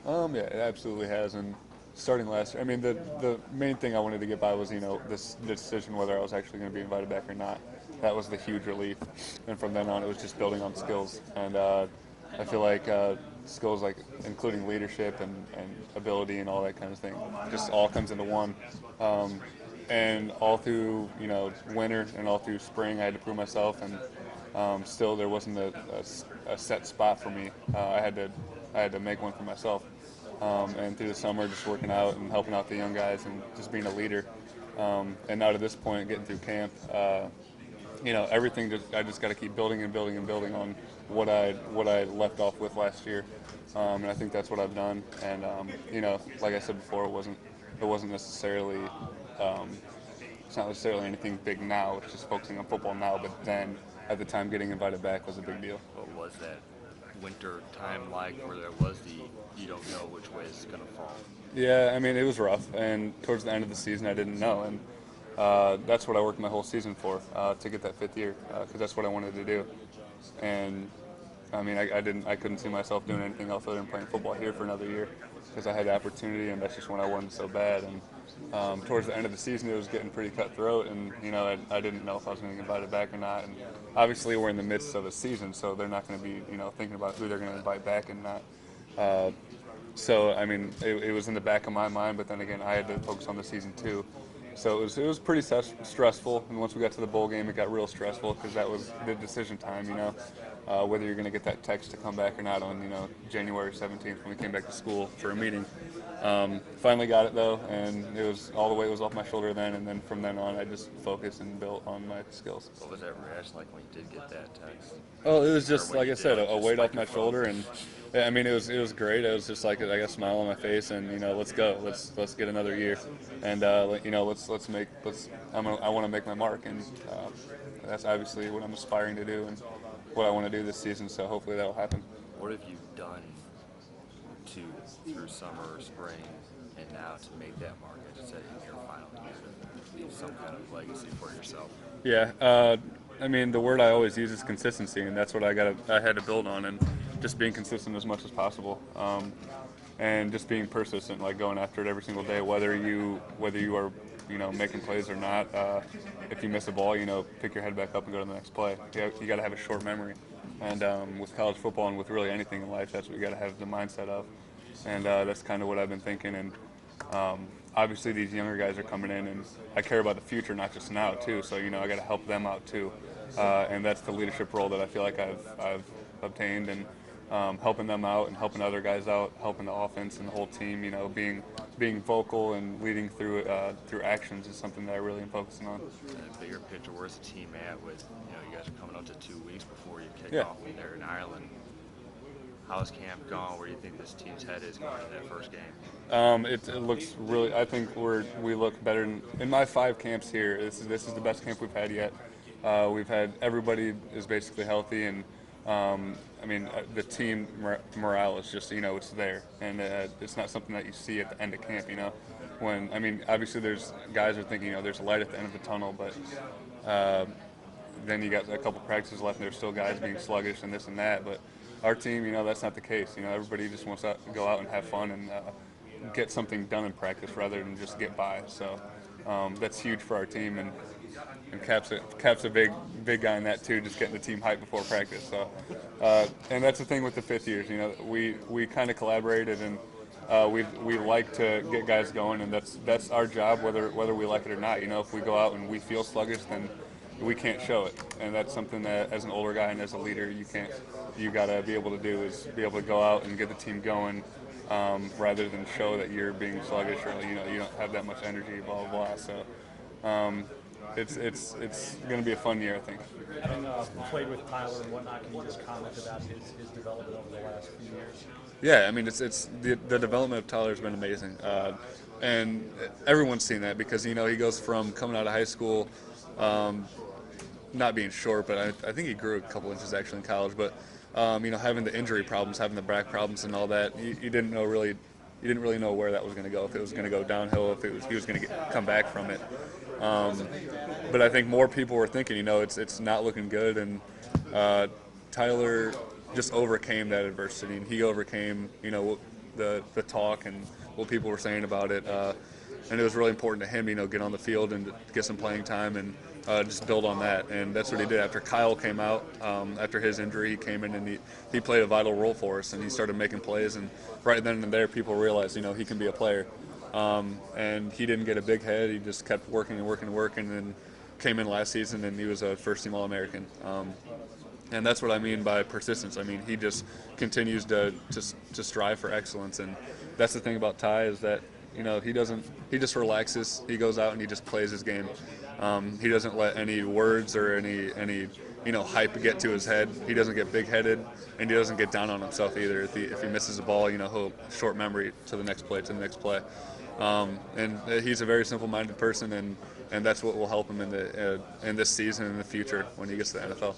Yeah, it absolutely has. And starting last year, I mean, the main thing I wanted to get by was, the decision whether I was actually going to be invited back or not. That was the huge relief. And from then on, it was just building on skills. And I feel like skills like including leadership and ability and all that kind of thing just all comes into one. Um, and all through, winter and all through spring, I had to prove myself. And still, there wasn't a set spot for me. I had to make one for myself. And through the summer, just working out and helping out the young guys and just being a leader. And now to this point, getting through camp, everything. I just got to keep building and building and building on what I left off with last year. And I think that's what I've done. And like I said before, it wasn't necessarily. Um, it's not necessarily anything big now. It's just focusing on football now. But then, at the time, getting invited back was a big deal. What was that winter time like where there was the you don't know which way it's going to fall? Yeah, I mean, it was rough, and towards the end of the season, I didn't know, and that's what I worked my whole season for, to get that fifth year, because that's what I wanted to do. And I mean, I couldn't see myself doing anything else other than playing football here for another year, because I had the opportunity, and that's just when I wanted so bad. And towards the end of the season, it was getting pretty cutthroat, and I didn't know if I was going to get invited back or not. And obviously, we're in the midst of a season, so they're not going to be thinking about who they're going to invite back and not. Uh, so I mean, it was in the back of my mind, but then again, I had to focus on the season too. So it was pretty stressful. And once we got to the bowl game, it got real stressful because that was the decision time. Whether you're going to get that text to come back or not on January 17th when we came back to school for a meeting. Finally got it though, and it was all the weight was off my shoulder then. And then from then on, I just focused and built on my skills. What was that reaction like when you did get that text? Oh, it was Or just when like you I did, said, like, a just weight off like my your phone? shoulder, and yeah, I mean it was great. It was just like I got a smile on my face, and let's go, let's get another year, and I want to make my mark, and that's obviously what I'm aspiring to do and what I want to do this season. So hopefully that'll happen. What have you done to through summer, spring, and now to make that mark? As you said, in your final year to leave some kind of legacy for yourself. Yeah, I mean the word I always use is consistency, and that's what I had to build on, and just being consistent as much as possible. And just being persistent, like going after it every single day, whether you are making plays or not. If you miss a ball, pick your head back up and go to the next play. You got to have a short memory, and with college football and with really anything in life, that's what you got to have the mindset of, and that's kind of what I've been thinking. And obviously, these younger guys are coming in, and I care about the future, not just now too. So I got to help them out too, and that's the leadership role that I feel like I've obtained, and helping them out and helping other guys out, helping the offense and the whole team. Being vocal and leading through actions is something that I really am focusing on. And bigger picture, where's the team at with you guys are coming up to 2 weeks before you kick Yeah. off there in Ireland. How's camp gone? Where do you think this team's head is going into that first game? It looks really. I think we look better in my 5 camps here. This is the best camp we've had yet. We've had everybody is basically healthy, and I mean the team morale is just it's there, and it's not something that you see at the end of camp. When I mean obviously there's guys are thinking there's a light at the end of the tunnel, but then you got a couple practices left, and there's still guys being sluggish and this and that. But our team, that's not the case. Everybody just wants to go out and have fun and get something done in practice rather than just get by. So that's huge for our team, and Cap's a big guy in that too, just getting the team hyped before practice. So and that's the thing with the fifth years. We kind of collaborated, and we like to get guys going, and that's our job, whether we like it or not. If we go out and we feel sluggish, then we can't show it, and that's something that as an older guy and as a leader you gotta be able to do is be able to go out and get the team going, rather than show that you're being sluggish or you don't have that much energy, blah blah blah. So it's going to be a fun year, I think. Having played with Tyler and whatnot, can you just comment about his development over the last few years? Yeah, I mean it's the development of Tyler has been amazing, and everyone's seen that because he goes from coming out of high school. Not being short, but I think he grew a couple inches actually in college. But having the injury problems, having the back problems, and all that, you didn't really know where that was going to go. If it was going to go downhill, if he was going to come back from it. But I think more people were thinking, it's not looking good, and Tyler just overcame that adversity, and he overcame the talk and what people were saying about it. And it was really important to him, get on the field and get some playing time and just build on that. And that's what he did. After Kyle came out, after his injury, he came in and he played a vital role for us, and he started making plays. And right then and there, people realized, he can be a player. And he didn't get a big head. He just kept working and working and working, and came in last season, and he was a first-team All-American. And that's what I mean by persistence. I mean, he just continues to strive for excellence. And that's the thing about Ty is that, he just relaxes. He goes out and he just plays his game. He doesn't let any words or any hype get to his head. He doesn't get big-headed, and he doesn't get down on himself either. If he misses a ball, he'll short memory to the next play. And he's a very simple-minded person, and that's what will help him in this season and in the future when he gets to the NFL.